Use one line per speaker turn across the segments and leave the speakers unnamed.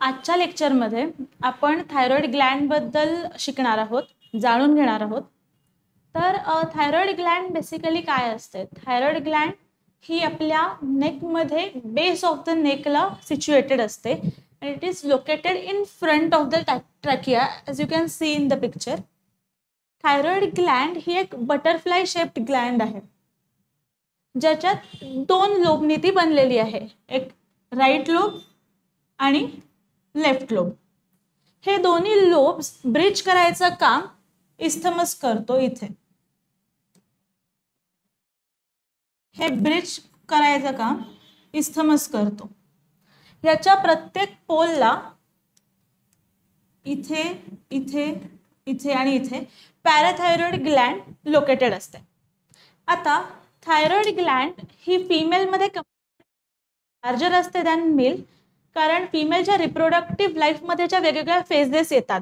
आजच्या लेक्चरमध्ये आपण थायरॉइड ग्लँड बद्दल शिकणार आहोत, जाणून घेणार आहोत. तर थायरॉइड ग्लँड बेसिकली काय असते? थायरॉइड ग्लँड ही आपल्या नेकमध्ये बेस ऑफ द नेकला सिच्युएटेड असते and it is located in front of the trachea as you can see in the picture. Thyroid gland ही एक बटरफ्लाय शेप्ड ग्लँड आहे ज्याच्यात दोन लोबनी ती बनलेली आहे, एक राईट लोब आणि लेफ्ट लोब. हे दोन्ही लोब्स ब्रिज करायचं काम इस्थमस करतो. इथे हे ब्रिज करायचं काम इस्थमस करतो. याच्या प्रत्येक पोलला इथे इथे इथे आणि इथे पॅराथायरॉइड ग्लँड लोकेटेड असते. आता थायरॉइड ग्लँड ही फिमेलमध्ये लार्जर असते दॅन मेल, कारण फिमेलच्या रिप्रोडक्टिव्ह लाईफमध्ये ज्या वेगवेगळ्या फेजेस येतात,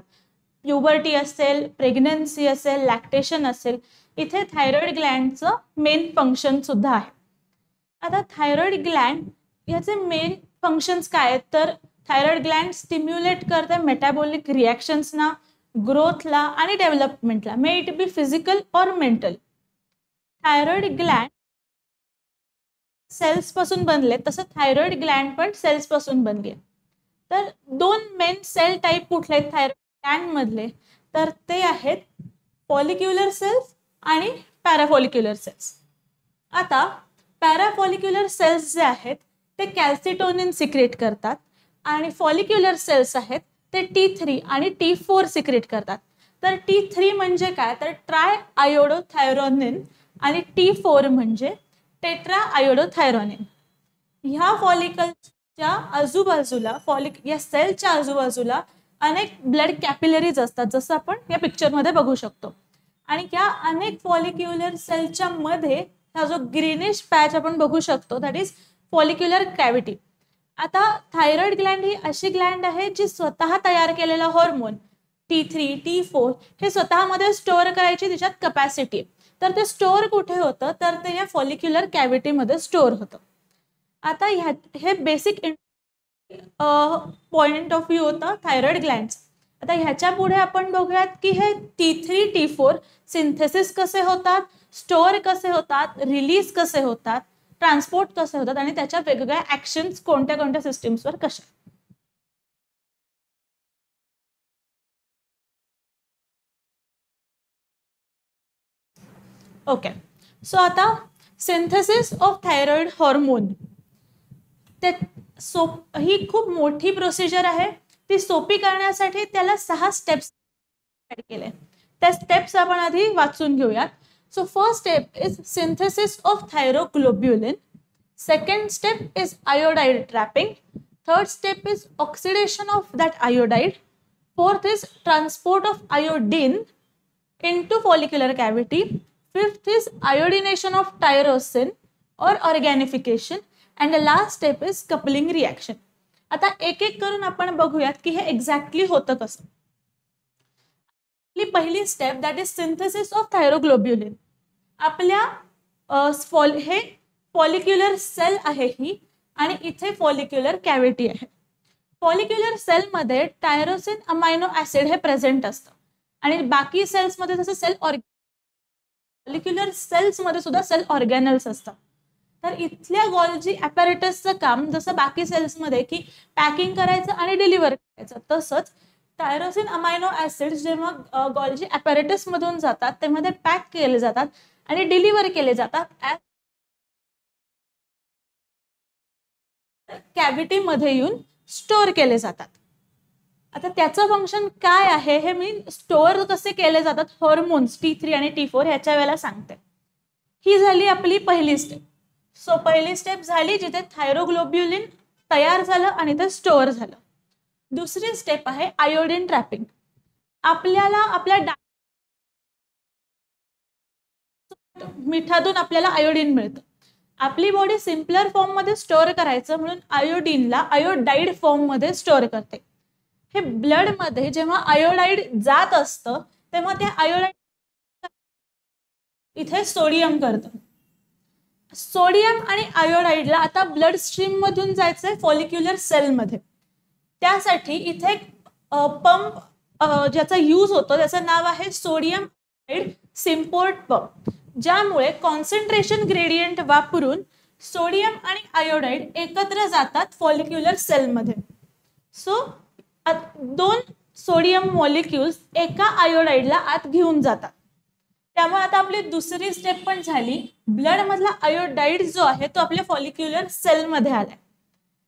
प्युबर्टी असेल, प्रेग्नन्सी असेल, लॅक्टेशन असेल, इथे थायरॉइड ग्लँडचं मेन फंक्शन सुद्धा आहे. आता थायरॉइड ग्लँड याचे मेन फंक्शन्स काय आहेत? तर थायरॉइड ग्लँड स्टिम्युलेट करते मेटाबॉलिक रिॲक्शन्सना, ग्रोथला आणि डेव्हलपमेंटला, मे इट बी फिजिकल और मेंटल. थायरॉइड ग्लँड सेल्स पासून बनले, तसं थायरॉइड ग्लँड पण सेल्स पासून बनले. तर दोन मेन सेल टाईप कुठले आहेत थायरॉइड ग्लँड मधले? तर ते आहेत फॉलिक्युलर सेल्स आणि पॅराफॉलिक्युलर सेल्स. आता पॅराफॉलिक्युलर सेल्स जे आहेत ते कॅल्सिटोनिन सिक्रेट करतात आणि फॉलिक्युलर सेल्स आहेत ते T3 आणि T4 सिक्रेट करतात. तर T3 म्हणजे काय? तर ट्राय आयोडोथायरोनिन आणि T4 म्हणजे टेट्रा आयोडोथायरोनिन. ह्या फॉलिकलच्या आजूबाजूला या सेलच्या आजूबाजूला अनेक ब्लड कॅपिलरीज असतात, जसं आपण या पिक्चरमध्ये बघू शकतो. आणि या अनेक फॉलिक्युलर सेलच्या मध्ये हा जो ग्रीनिश पॅच आपण बघू शकतो, दॅट इज फॉलिक्युलर कॅव्हिटी. आता थायरॉइड ग्लँड ही अशी ग्लँड आहे जी स्वतः तयार केलेला हॉर्मोन T3, T4 हे स्वतःमध्ये स्टोअर करायची तिच्यात कपॅसिटी. तर ते स्टोअर कुठे होतं? तर ते या फॉलिक्युलर कॅव्हिटीमध्ये स्टोअर होतं. आता हे बेसिक पॉइंट ऑफ व्ह्यू होतं थायरॉइड ग्लँडचं. आता ह्याच्या पुढे आपण बघूयात की हे T3, T4 सिंथेसिस कसे होतात, स्टोअर कसे होतात, रिलीज कसे होतात, ट्रान्सपोर्ट कसे होतात आणि त्याच्या वेगवेगळ्या ऍक्शन्स कोणत्या कोणत्या सिस्टीम्सवर कशा. ओके, सो आता सिंथेसिस ऑफ थायरॉइड हॉर्मोन ही खूप मोठी प्रोसिजर आहे. ती सोपी करण्यासाठी त्याला 6 स्टेप्स ऍड केले. त्या स्टेप्स आपण आधी वाचून घेऊयात. So first step is synthesis of thyroglobulin. Second step is iodide trapping. Third step is oxidation of that iodide. Fourth is transport of iodine into follicular cavity. Fifth is iodination of tyrosine or organification. And the last step is coupling reaction. आता एक एक करून आपण बघूयात की हे exactly होतं कसं. पहिली step that is synthesis of thyroglobulin. आपल्या हे फॉलिक्युलर सेल आहे ही आणि इथे फॉलिक्युलर कॅव्हिटी आहे. फॉलिक्युलर सेलमध्ये टायरोसिन अमायनो ऍसिड हे प्रेझेंट असतं आणि बाकी सेल्समध्ये जसं फॉलिक्युलर सेल्समध्ये सुद्धा सेल ऑर्गॅनल्स असतात. तर इथल्या गॉल्जी ॲपॅरेटसचं काम जसं बाकी सेल्समध्ये की पॅकिंग करायचं आणि डिलिव्हर करायचं, तसंच टायरोसिन अमायनो ऍसिड जेव्हा गॉल्जी ॲपॅरेटस मधून जातात तेव्हा ते पॅक केले जातात आणि डिलिव्हर केले जातात कॅव्हिटी मध्ये येऊन स्टोअर केले जातात. आता त्याचं फंक्शन काय आहे हे मी स्टोअर कसे केले जातात हॉर्मोन्स T3 आणि T4 ह्याच्या वेळेला सांगते. ही झाली आपली पहिली स्टेप. सो पहिली स्टेप झाली जिथे थायरोग्लोब्युलिन तयार झालं आणि ते स्टोअर झालं. दुसरी स्टेप आहे आयोडीन ट्रॅपिंग. आपल्याला आपल्या मिठातून आपल्याला आयोडीन मिळतं. आपली बॉडी सिम्पलर फॉर्म मध्ये स्टोअर करायचं म्हणून आयोडीनला आयोडाइड फॉर्म मध्ये स्टोअर करते. हे ब्लड मध्ये जेव्हा आयोडाइड जात असतं तेव्हा ते आयोडाइड इथे सोडियम करतं. सोडियम आणि आयोडाइडला आता ब्लड स्ट्रीम मधून जायचंय फॉलिक्युलर सेल मध्ये. त्यासाठी इथे पंप ज्याचा यूज होतो त्याचं नाव आहे सोडियम सिम्पोर्ट पंप, ज्यामुळे कॉन्सन्ट्रेशन ग्रेडियंट वापरून सोडियम आणि आयोडाईड एकत्र जातात फॉलिक्युलर सेलमध्ये. सो 2 सोडियम मॉलिक्युल्स एका आयोडाईडला आत घेऊन जातात. त्यामुळे आता आपली दुसरी स्टेप पण झाली. ब्लड मधला आयोडाईड जो आहे तो आपल्या फॉलिक्युलर सेलमध्ये आलाय.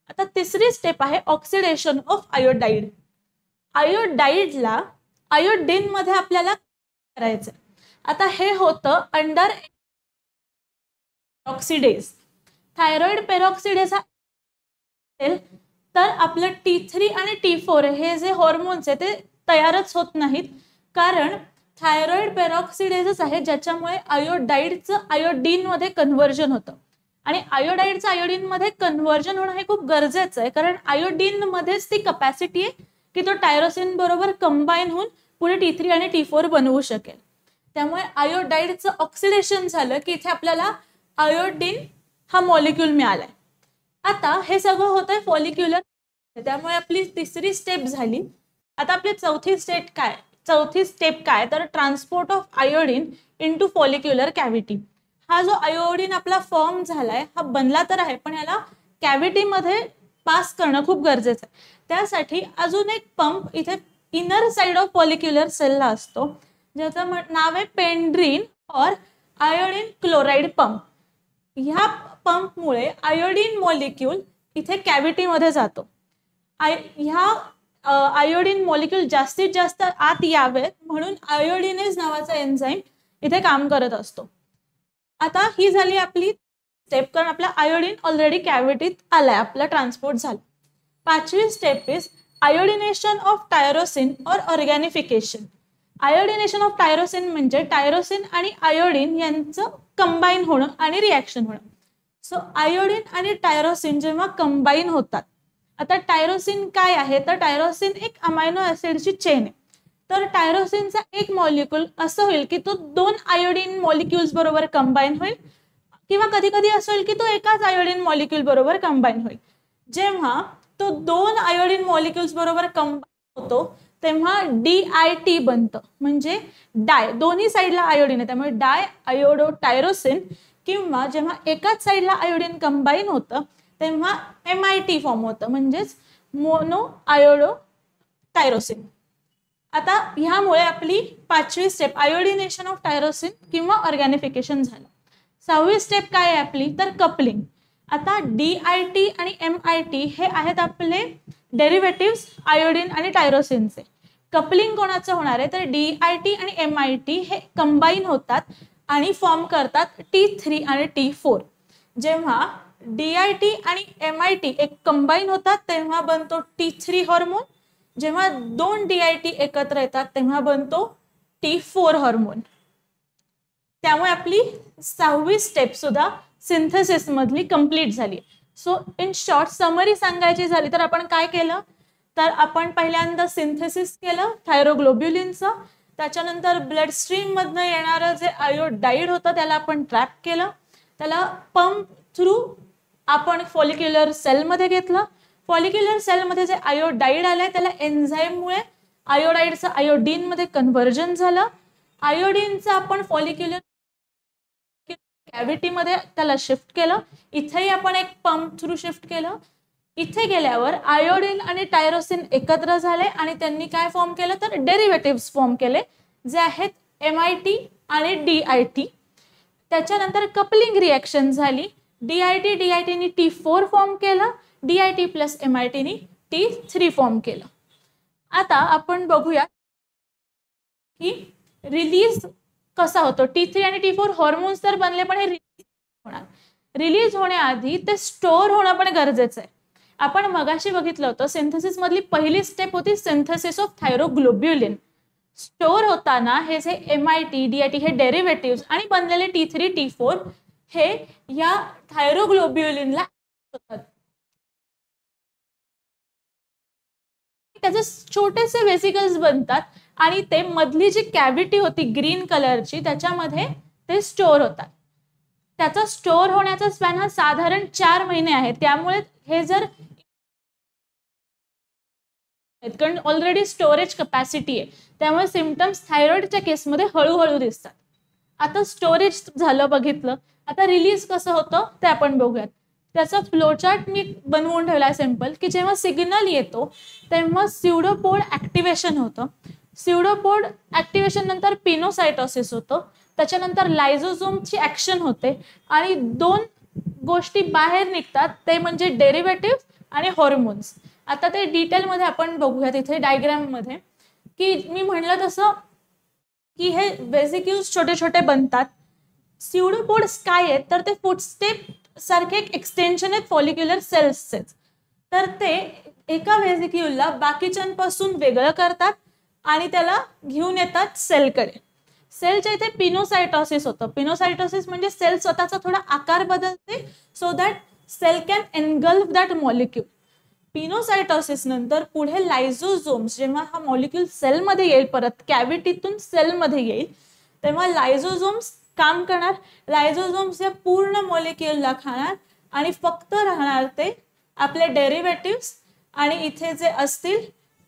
आता तिसरी स्टेप आहे ऑक्सिडेशन ऑफ आयोडाईड. आयोडाईडला आयोडीन मध्ये आपल्याला करायचं. आता हे होतं अंडर ऑक्सिडेज. थायरॉइड पेरॉक्सिडेज तर आपलं T3 आणि T4 हे जे हॉर्मोन्स आहे ते तयारच होत नाहीत, कारण थायरॉइड पेरॉक्सिडेजच आहे ज्याच्यामुळे आयोडाईडचं आयोडीन मध्ये कन्व्हर्जन होतं. आणि आयोडाईडचं आयोडीन मध्ये कन्व्हर्जन होणं हे खूप गरजेचं आहे, कारण आयोडीन मध्येच ती कपॅसिटी आहे की तो टायरोसिन बरोबर कंबाईन होऊन पुढे T3 आणि T4 बनवू शकेल. त्यामुळे आयोडाईडचं ऑक्सिडेशन झालं की इथे आपल्याला आयोडीन हा मॉलिक्यूल मिळालाय. आता हे सगळं होतंय फॉलिक्युलर, त्यामुळे आपली तिसरी स्टेप झाली. आता आपली चौथी स्टेप काय तर transport of iodine into follicular cavity. हा जो आयोडीन आपला फॉर्म झालाय हा बनला तर आहे, पण याला कॅव्हिटीमध्ये पास करणं खूप गरजेचं आहे. त्यासाठी अजून एक पंप इथे इनर साइड ऑफ फॉलिक्युलर सेलला असतो, ज्याचं नाव आहे पेंड्रीन और आयोडीन क्लोराइड पंप. ह्या पंपमुळे आयोडीन मॉलिक्यूल इथे कॅव्हिटीमध्ये जातो. ह्या आयोडीन मॉलिक्यूल जास्तीत जास्त आत यावेत म्हणून आयोडीनेज नावाचा एन्झाईम इथे काम करत असतो. आता ही झाली आपली स्टेप, कारण आपला आयोडीन ऑलरेडी कॅव्हिटीत आलाय, आपला ट्रान्सपोर्ट झाला. पाचवी step is iodination of tyrosine और ऑर्गॅनिफिकेशन. आयोडिनेशन ऑफ टायरोसिन म्हणजे टायरोसिन आणि आयोडीन यांचं कंबाईन होणं आणि रिॲक्शन होणं. सो आयोडीन आणि टायरोसिन जेव्हा कंबाईन होतात, आता टायरोसिन काय आहे तर टायरोसिन एक अमायनो ऍसिडची चेन आहे. तर टायरोसिनचा एक मॉलिक्यूल असं होईल की तो 2 आयोडीन मॉलिक्युल्स बरोबर कंबाईन होईल, किंवा कधी कधी असं होईल की तो एकाच आयोडीन मॉलिक्यूल बरोबर कंबाईन होईल. जेव्हा तो 2 आयोडीन मॉलिक्युल्स बरोबर कंबाईन होतो तेव्हा DIT बनतं, म्हणजे डाय, दोन्ही साईडला आयोडीन आहे त्यामुळे डाय आयोडो टायरोसिन. किंवा जेव्हा एकाच साईडला आयोडीन कंबाईन होतं तेव्हा MIT फॉर्म होतं, म्हणजेच मोनो आयोडो टायरोसिन. आता ह्यामुळे आपली पाचवी स्टेप आयोडिनेशन ऑफ टायरोसिन किंवा ऑर्गॅनिफिकेशन झालं. 6वी स्टेप काय आहे आपली तर कपलिंग. आता DIT आणि MIT हे आहेत आपले डेरिव्हेटिव्स आयोडीन आणि टायरोसिनचे. कपलिंग कोणाचं होणार आहे तर DIT आणि MIT हे कंबाईन होतात आणि फॉर्म करतात T3 आणि T4. जेव्हा DIT आणि MIT एक कंबाईन होतात तेव्हा बनतो T3 हॉर्मोन. जेव्हा 2 DIT एकत्र येतात तेव्हा बनतो T4 हॉर्मोन. त्यामुळे आपली 6वी स्टेप सुद्धा सिंथेसिस मधली कंप्लीट झाली. सो इन शॉर्ट समरी सांगायची झाली तर आपण काय केलं तर आपण पहिल्यांदा सिंथेसिस केलं थायरोग्लोब्युलिनचं. त्याच्यानंतर ब्लड स्ट्रीम मधनं येणारं जे आयोडाईड होतं त्याला आपण ट्रॅप केलं. त्याला पंप थ्रू आपण फॉलिक्युलर सेलमध्ये घेतलं. फॉलिक्युलर सेलमध्ये जे आयोडाईड आलंय त्याला एन्झाईममुळे आयोडाईडचं आयोडीन मध्ये कन्व्हर्जन झालं. आयोडीनचं आपण फॉलिक्युलर कॅव्हिटीमध्ये त्याला शिफ्ट केलं. इथेही आपण एक पंप थ्रू शिफ्ट केलं. इथे गेल्यावर आयोडीन आणि टायरोसिन एकत्र झाले आणि त्यांनी काय फॉर्म केलं तर डेरिव्हेटिव्स फॉर्म केले जे आहेत MIT आणि DIT. त्याच्यानंतर कपलिंग रिॲक्शन झाली. DIT नी T4 फॉर्म केलं, DIT प्लस MIT नी T3 फॉर्म केलं. आता आपण बघूया की रिलीज कसा होतो. T3 आणि T4 हॉर्मोन्स तर बनले पण हे रिलीज होणार. रिलीज होण्याआधी ते स्टोअर होणं पण गरजेचं आहे. आपण मगाशी बघितलं होतं सिंथेसिस मधली पहिली स्टेप होती सिंथेसिस ऑफ थायरोग्लोब्युलिन. स्टोअर होताना हे जे MIT DIT हे डेरिव्हेटिव्स आणि बनलेले T3 T4 हे या थायरोग्लोब्युलिनला होतात. त्याचे छोटेसे वेसिकल्स बनतात आणि ते मधली जी कॅव्हिटी होती ग्रीन कलरची त्याच्यामध्ये ते स्टोअर होतात. त्याचा स्टोअर होण्याचा स्पॅन हा साधारण 4 महिने आहे. त्यामुळे हे जर कारण ऑलरेडी स्टोरेज कपॅसिटी आहे, त्यामुळे सिम्पटम्स थायरॉइडच्या केसमध्ये हळूहळू दिसतात. आता स्टोरेज झालं बघितलं, आता रिलीज कसं होतं ते आपण बघूयात. त्याचा फ्लोचार्ट मी बनवून ठेवला आहे सिम्पल, की जेव्हा सिग्नल येतो तेव्हा स्युडोपोड ऍक्टिव्हेशन होतं. स्युडोपोड ऍक्टिव्हेशन नंतर पिनोसायटोसिस होतं, त्याच्यानंतर लायझोझोमची ऍक्शन होते आणि 2 गोष्टी बाहेर निघतात, ते म्हणजे डेरिव्हेटिव्ह आणि हॉर्मोन्स. आता ते डिटेलमध्ये आपण बघूयात इथे डायग्राम मध्ये, की मी म्हणलं तसं की हे वेसिक्युल्स छोटे छोटे बनतात. स्युडोपोड्स काय आहेत तर ते फुटस्टेप सारखे एक एक्सटेन्शन आहेत फॉलिक्युलर सेल्सचे. तर ते एका वेसिक्युलला बाकीच्यांपासून वेगळं करतात आणि त्याला घेऊन येतात सेलकडे. सेलच्या इथे पिनोसायटोसिस होतं. पिनोसायटोसिस म्हणजे सेल स्वतःचा थोडा आकार बदलते so that cell can engulf that molecule. Pinocytosis नंतर पुढे लायझोझोम्स, जेव्हा हा मॉलिक्यूल सेलमध्ये येईल, परत कॅव्हिटीतून सेलमध्ये येईल, तेव्हा लायझोझोम्स काम करणार. लायझोझोम्स या पूर्ण मॉलिक्यूलला खाणार आणि फक्त राहणार ते आपले डेरिव्हेटिव्स आणि इथे जे असतील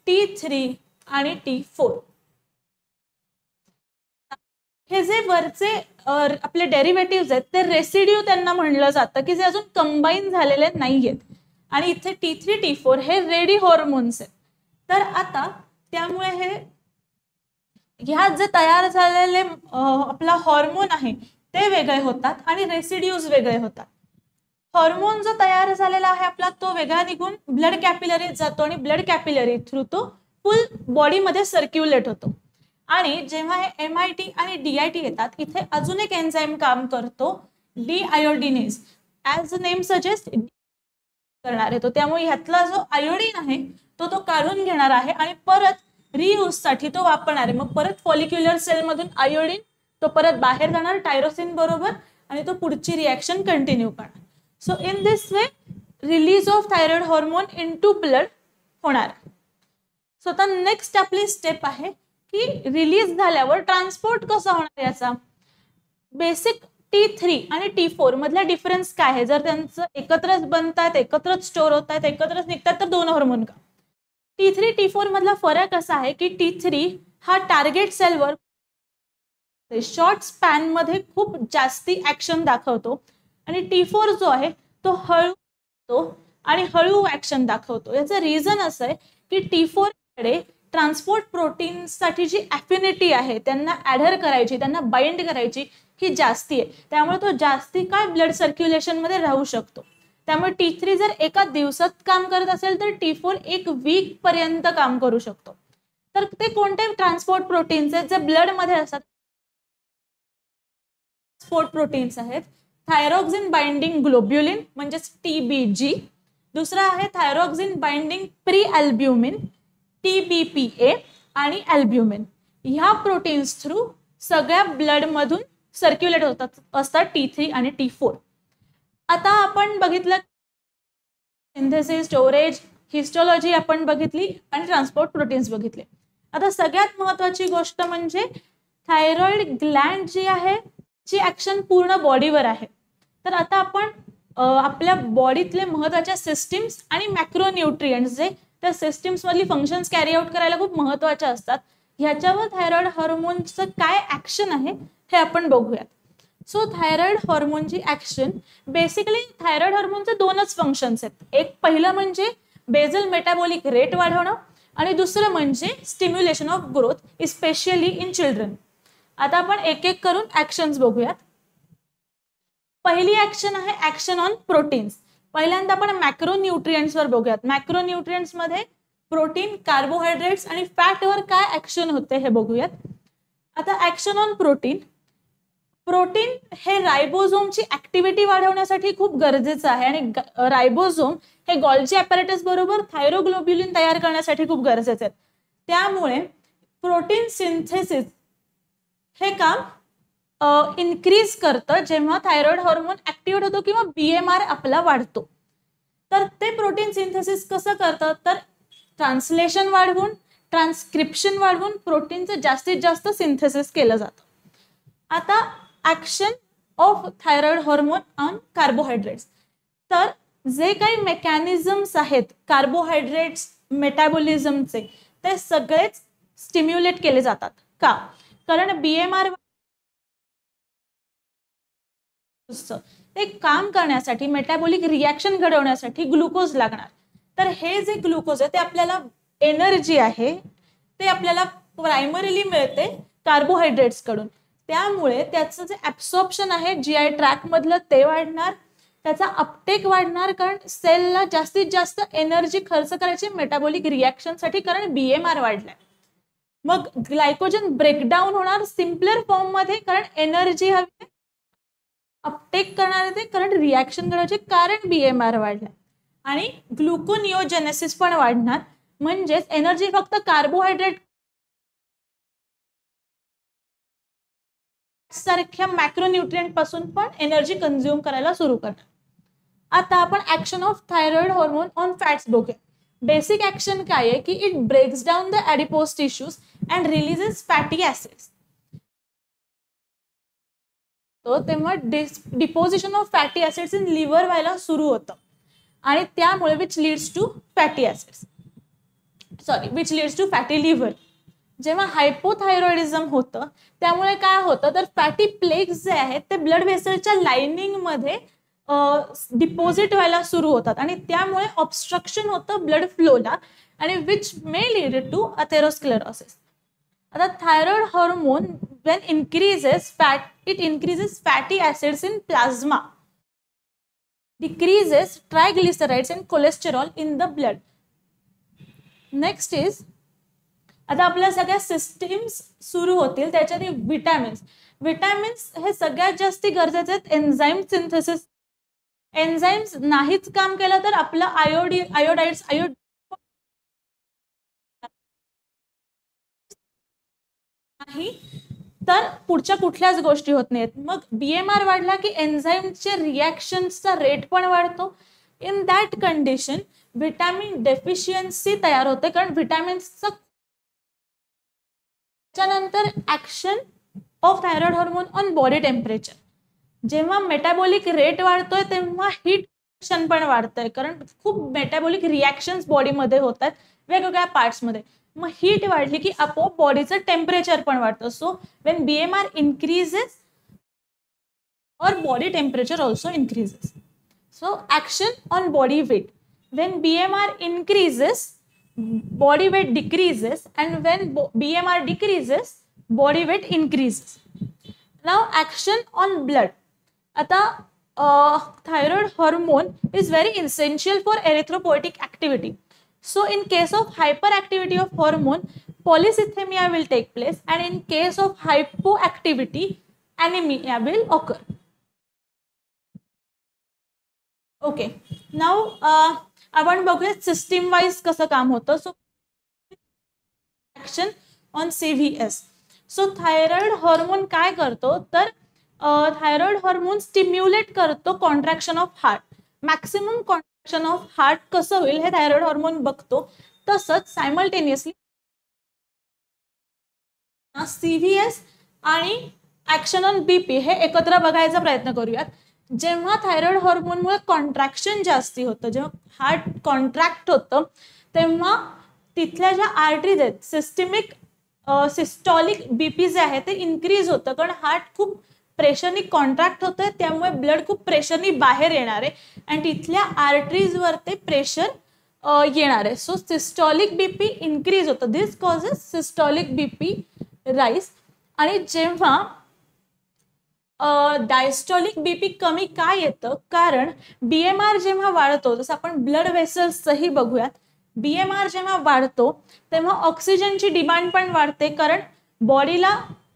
T3 आणि T4. हे जे वरचे आपले डेरिव्हेटिव्स आहेत ते रेसिड्यू त्यांना म्हणलं जातं, की जे अजून कंबाईन झालेले नाहीयेत. आणि इथे T3 T4 हे रेडी हॉर्मोन्स आहेत. तर आता त्यामुळे हे ह्या जे तयार झालेले आपला हॉर्मोन आहे ते वेगळे होतात आणि रेसिड्यूज वेगळे होतात. हॉर्मोन जो तयार झालेला आहे आपला तो वेगळा निघून ब्लड कॅपिलरीत जातो आणि ब्लड कॅपिलरी थ्रू तो फुल बॉडीमध्ये सर्क्युलेट होतो. आणि जेव्हा हे MIT आणि DIT येतात, इथे अजून एक एन्झाईम काम करतो, डिआयोडिनेज. ॲज द नेम सजेस्ट करणार आहे तो, त्यामुळे ह्यातला जो आयोडीन आहे तो काढून घेणार आहे आणि परत रियूज साठी तो वापरणार आहे. मग परत फॉलिक्युलर सेल मधून आयोडीन तो परत बाहेर जाणार टायरोसिन बरोबर आणि तो पुढची रिॲक्शन कंटिन्यू करणार. So in this way release of thyroid hormone into blood होणार. सो आता नेक्स्ट आपली स्टेप आहे की रिलीज झाल्यावर ट्रान्सपोर्ट कसा होणार याचा. बेसिक T3 आणि T4 मधला डिफरन्स काय आहे. जर त्यांचं एकत्रच बनतात, एकत्रच स्टोअर होत आहेत, एकत्रच निघतात तर 2 हॉर्मोन का. T3 T4 मधला फरक असा आहे की T3 हा टार्गेट सेलवर शॉर्ट स्पॅन मध्ये खूप जास्ती ऍक्शन दाखवतो आणि T4 जो आहे तो हळू आणि हळू ऍक्शन दाखवतो. याचं रिझन असं आहे की T4 कडे ट्रान्सपोर्ट प्रोटीन्ससाठी जी ॲफिनिटी आहे, त्यांना ॲडर करायची, त्यांना बाइंड करायची ही जास्ती आहे. त्यामुळे तो जास्ती काळ ब्लड सर्क्युलेशन मध्ये राहू शकतो. त्यामुळे T3 जर एका दिवसात काम करत असेल तर T4 1 वीक पर्यंत काम करू शकतो. तर ते कोणते ट्रान्सपोर्ट प्रोटीन्स आहेत जे ब्लड मध्ये असतात. ट्रान्सपोर्ट प्रोटीन्स आहेत थायरॉक्सिन बाइंडिंग ग्लोब्युलिन म्हणजे TBG, दुसरा आहे thyroxine binding pre albumin TBPA आणि अल्ब्युमिन. ह्या प्रोटीन्स थ्रू सगळ्या ब्लड मधून सर्क्युलेट होतात असतात T3 आणि T4. आता आपण बघितलं सिंथेसिस, स्टोरेज, हिस्टोलॉजी आपण बघितली आणि ट्रान्सपोर्ट प्रोटीन्स बघितले. आता सगळ्यात महत्त्वाची गोष्ट म्हणजे थायरॉइड ग्लँड जी आहे ची ऍक्शन पूर्ण बॉडीवर आहे. तर आता आपण आपल्या बॉडीतले महत्त्वाच्या सिस्टीम्स आणि मॅक्रोन्यूट्रिएंट्स जे त्या सिस्टीम्स मधली फंक्शन्स कॅरी आउट करायला खूप महत्त्वाचे असतात, ह्याच्यावर थायरॉइड हॉर्मोनचं काय ऍक्शन आहे हे आपण बघूयात. सो थायरॉइड हॉर्मोनची ऍक्शन बेसिकली थायरॉइड हॉर्मोनचे 2च फंक्शन्स आहेत. एक पहिलं म्हणजे बेझल मेटाबॉलिक रेट वाढवणं आणि दुसरं म्हणजे stimulation of growth, especially in children. आता आपण एक एक करून ऍक्शन्स बघूयात. पहिली ऍक्शन आहे ऍक्शन ऑन प्रोटीन्स. पहिल्यांदा आपण मॅक्रोन्यूट्रिएंट्सवर बघूयात. मॅक्रोन्यूट्रिएंट्स मध्ये प्रोटीन, कार्बोहायड्रेट्स आणि फॅटवर काय ऍक्शन होते हे बघूयात. आता ऍक्शन ऑन प्रोटीन. प्रोटीन हे रायबोझोमची ऍक्टिव्हिटी वाढवण्यासाठी खूप गरजेचं आहे आणि रायबोझोम हे गॉल्जी ॲपॅरेटस बरोबर थायरोग्लोब्युलिन तयार करण्यासाठी खूप गरजेचे आहेत. त्यामुळे प्रोटीन सिंथेसिस हे काम इन्क्रीज करतं जेव्हा थायरॉइड हॉर्मोन ऍक्टिव्हेट होतो किंवा BMR आपला वाढतो. तर ते प्रोटीन सिंथेसिस कसं करतं तर ट्रान्सलेशन वाढवून, ट्रान्सक्रिप्शन वाढवून प्रोटीनचं जास्तीत जास्त सिंथेसिस केलं जातं. आता action of thyroid hormone on carbohydrates. तर जे काही मेकॅनिझम्स आहेत कार्बोहायड्रेट्स मेटाबॉलिझमचे ते सगळेच स्टिम्युलेट केले जातात. का? कारण BMR ते काम करण्यासाठी, मेटाबॉलिक रिॲक्शन घडवण्यासाठी ग्लुकोज लागणार. तर हे जे ग्लुकोज आहे ते आपल्याला एनर्जी आहे ते आपल्याला प्रायमरीली मिळते कार्बोहायड्रेट्स कडून. त्यामुळे त्याचं जे ऍब्सॉर्प्शन आहे GI ट्रॅक मधलं ते वाढणार, त्याचा अपटेक वाढणार, कारण सेलला जास्तीत जास्त एनर्जी खर्च करायची मेटाबॉलिक रिॲक्शनसाठी, कारण BMR वाढलाय. मग ग्लायकोजन ब्रेकडाऊन होणार सिम्पलर फॉर्म मध्ये, कारण एनर्जी हवी अपटेक करणार ते, कारण रिॲक्शन करायचे, कारण BMR वाढलाय. आणि ग्लुकोनिओजेनेसिस पण वाढणार, म्हणजेच एनर्जी फक्त कार्बोहायड्रेट सारख्या मॅक्रोन्यूट्रिएंट पासून पण एनर्जी कंझ्युम करायला सुरू करणार. आता आपण action of thyroid hormone on fats बघूया. बेसिक ऍक्शन काय आहे की it breaks down the adipose tissues and releases fatty acids. तेव्हा deposition of fatty acids in liver व्हायला सुरू होतं आणि त्यामुळे which leads to fatty acids, which leads to fatty liver. जेव्हा हायपोथायरॉइडिझम होतं त्यामुळे काय होतं तर फॅटी प्लेक्स जे आहेत ते ब्लड व्हेसलच्या लाइनिंग मध्ये डिपॉझिट व्हायला सुरू होतात आणि त्यामुळे ऑब्स्ट्रक्शन होतं ब्लड फ्लोला आणि which may lead to atherosclerosis. आता thyroid hormone when increases fat, it increases fatty acids in plasma, decreases triglycerides and cholesterol in the blood. Next is, आता आपल्या सगळ्या सिस्टीम्स सुरू होतील त्याच्यात विटॅमिन्स. विटॅमिन्स हे सगळ्यात जास्ती गरजेचे आहेत एन्झाईम सिंथेसिस. एन्झाईम्स नाहीच काम केलं तर आपलं आयोडाइड्स नाही तर पुढच्या कुठल्याच गोष्टी होत नाहीत. मग BMR वाढला की एन्झाईमचे रिॲक्शन्सचा रेट पण वाढतो. In that condition vitamin deficiency तयार होते, कारण व्हिटॅमिन्सचा. त्यानंतर action of thyroid hormone on body temperature. जेव्हा मेटाबॉलिक रेट वाढतोय तेव्हा हीट पण वाढतंय, कारण खूप मेटाबॉलिक रिॲक्शन्स बॉडीमध्ये होतात वेगवेगळ्या पार्ट्समध्ये. मग हीट वाढली की आपोआप बॉडीचं टेम्परेचर पण वाढतं. सो वेन BMR इन्क्रीजेस और body temperature also increases. So action on body weight. When BMR increases body weight decreases, and when BMR decreases body weight increases. Now action on blood. आता thyroid hormone is very essential for erythropoietic activity. So in case of hyperactivity of hormone, polycythemia will take place, and in case of hypoactivity, anemia will occur. Okay, now आपण बघूया system wise कसं काम होतं. So action on CVS. So thyroid hormone काय करतो तर thyroid hormone stimulate करतो contraction of heart. Maximum contraction of heart कसं होईल हे थायरॉइड हॉर्मोन बघतो. तसंच सायमल्टेनियसली CVS आणि ऍक्शन ऑन BP हे एकत्र बघायचा प्रयत्न करूयात. जेव्हा थायरॉइड हॉर्मोनमुळे कॉन्ट्रॅक्शन जास्ती होतं, जेव्हा हार्ट कॉन्ट्रॅक्ट होतं तेव्हा तिथल्या ज्या आर्टरीज आहेत सिस्टमिक सिस्टॉलिक BP जे आहे ते इन्क्रीज होतं, कारण हार्ट खूप प्रेशरनी कॉन्ट्रॅक्ट होतं, त्यामुळे ब्लड खूप प्रेशरनी बाहेर येणार आहे आणि तिथल्या आर्टरीजवर ते प्रेशर येणार आहे. सो सिस्टॉलिक BP इन्क्रीज होतं. दिस कॉजेस सिस्टॉलिक BP राईज. आणि जेव्हा डायस्टॉलिक BP कमी का येतं, कारण BMR जेव्हा वाढतो, जसं आपण ब्लड व्हेसल्सही बघूयात, BMR जेव्हा वाढतो तेव्हा ऑक्सिजनची डिमांड पण वाढते, कारण बॉडीला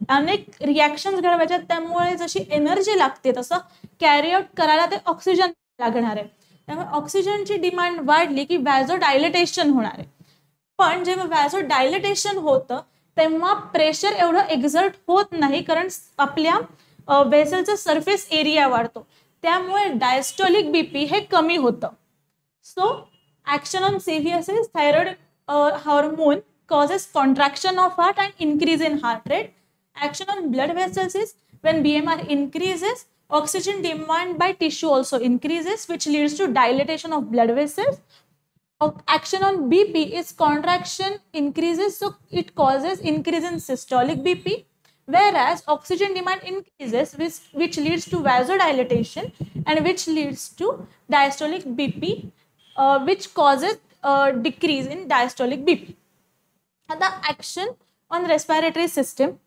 अनेक रिॲक्शन्स घडवायच्या, त्यामुळे जशी एनर्जी लागते तसं कॅरी आउट करायला ते ऑक्सिजन लागणार आहे. त्यामुळे ऑक्सिजनची डिमांड वाढली की व्हॅझो डायलेटेशन होणार आहे. पण जेव्हा व्हॅझो डायलेटेशन होतं तेव्हा प्रेशर एवढं एक्झर्ट होत नाही, कारण आपल्या व्हेसलचा सरफेस एरिया वाढतो, त्यामुळे डायस्टोलिक BP हे कमी होतं. So action on CVS is thyroid hormone causes contraction of heart and increase in heart rate. Action on blood vessels is when BMR increases, oxygen demand by tissue also increases, which leads to dilatation of blood vessels. Action on BP is contraction increases, so it causes increase in systolic BP, whereas oxygen demand increases, which leads to vasodilatation and which leads to diastolic BP, which causes decrease in diastolic BP. And the action on respiratory system,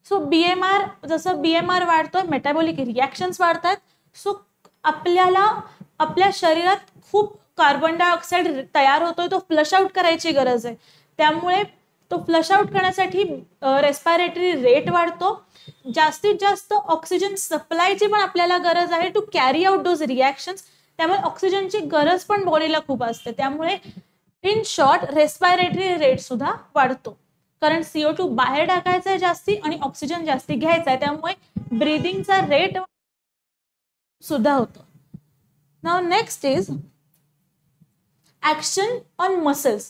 so BMR, जसं BMR वाढतोय, metabolic reactions वाढतात, so आपल्याला आपल्या शरीरात खूप carbon dioxide तयार होतोय, तो फ्लश आउट करायची गरज आहे. त्यामुळे तो फ्लश आउट करण्यासाठी रेस्पिरेटरी रेट वाढतो. जास्तीत जास्त ऑक्सिजन सप्लायची पण आपल्याला गरज आहे to carry out those reactions. त्यामुळे ऑक्सिजनची गरज पण बॉडीला खूप असते. त्यामुळे इन शॉर्ट रेस्पिरेटरी रेट सुद्धा वाढतो, कारण CO2 बाहेर टाकायचा आहे जास्ती आणि ऑक्सिजन जास्ती घ्यायचा आहे. त्यामुळे ब्रीदिंगचा रेट सुद्धा होतो. Now next is action on muscles.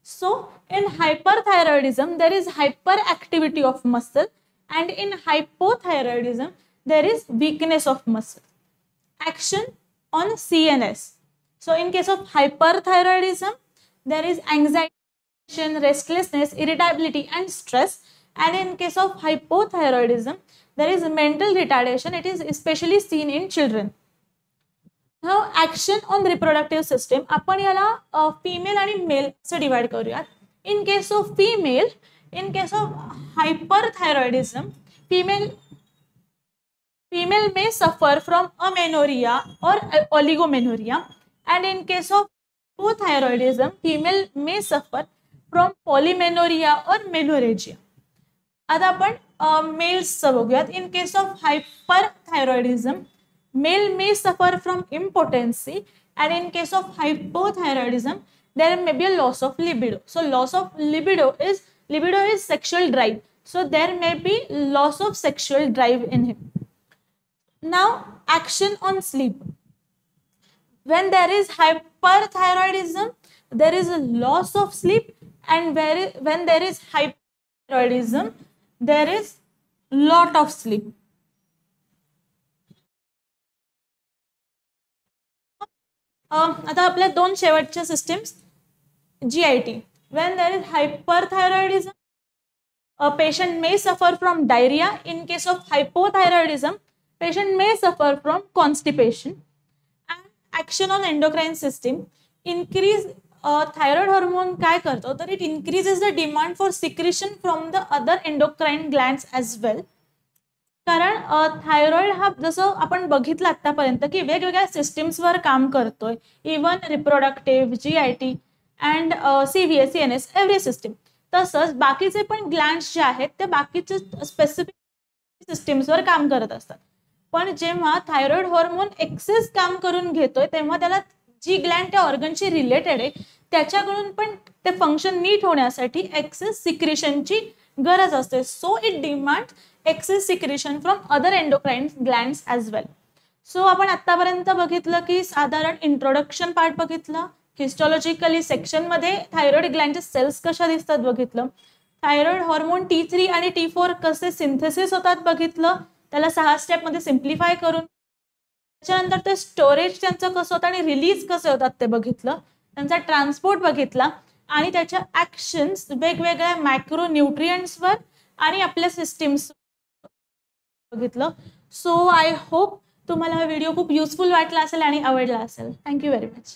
So in hyperthyroidism there is hyperactivity of muscle, and in hypothyroidism there is weakness of muscle. Action on CNS. So in case of hyperthyroidism there is anxiety, restlessness, irritability and stress, and in case of hypothyroidism there is mental retardation. It is especially seen in children. Now action on reproductive system, आपण याला female आणि mail असं divide करूयात. In case of female, in case of hyperthyroidism, female may suffer from amenorrhea or oligomenorrhea, and in case of hypothyroidism female may suffer from polymenorrhea or menorrhagia. आता आपण मेल्सचं बघूयात. In case of hyperthyroidism male may suffer from impotency, and in case of hypothyroidism there may be a loss of libido. So loss of libido is sexual drive, so there may be loss of sexual drive in him. Now action on sleep. When there is hyperthyroidism there is a loss of sleep, and when there is hyperthyroidism there is lot of sleep. आता आपल्या दोन शेवटच्या systems. GIT. When there is hyperthyroidism a patient may suffer from diarrhea. In case of hypothyroidism patient may suffer from constipation. And action on endocrine system. Increase thyroid hormone काय करतो, तर it increases the demand for secretion from the other endocrine glands as well. कारण thyroid हा जसं आपण बघितलं आतापर्यंत की वेगवेगळ्या सिस्टीम्सवर काम करतोय, even reproductive, GIT and CVS, CNS, every system. तसंच बाकीचे पण ग्लँड्स जे आहेत ते बाकीचे स्पेसिफिक सिस्टीम्सवर काम करत असतात. पण जेव्हा थायरॉइड हॉर्मोन एक्सेस काम करून घेतोय तेव्हा त्याला जी ग्लँड त्या ऑर्गनशी रिलेटेड आहे त्याच्याकडून पण ते फंक्शन नीट होण्यासाठी एक्सेस सिक्रेशनची गरज असते. So it demand excess secretion from other endocrine glands as well. सो आपण आतापर्यंत बघितलं की साधारण इंट्रोडक्शन पार्ट बघितलं, हिस्टॉलॉजिकली सेक्शनमध्ये थायरॉइड ग्लँडचे सेल्स कशा दिसतात बघितलं, थायरॉइड हॉर्मोन T3 आणि T4 कसे सिंथेसिस होतात बघितलं, त्याला 6 स्टेपमध्ये सिम्प्लिफाय करून. त्याच्यानंतर ते स्टोरेज त्यांचं कसं होतं आणि रिलीज कसे होतात ते बघितलं, त्यांचा ट्रान्सपोर्ट बघितला आणि त्याच्या ॲक्शन्स वेगवेगळ्या मॅक्रो न्यूट्रिएंट्सवर आणि आपल्या सिस्टीम्स बघितलं. सो आय होप तुम्हाला हा व्हिडिओ खूप युजफुल वाटला असेल आणि आवडला असेल. Thank you very much.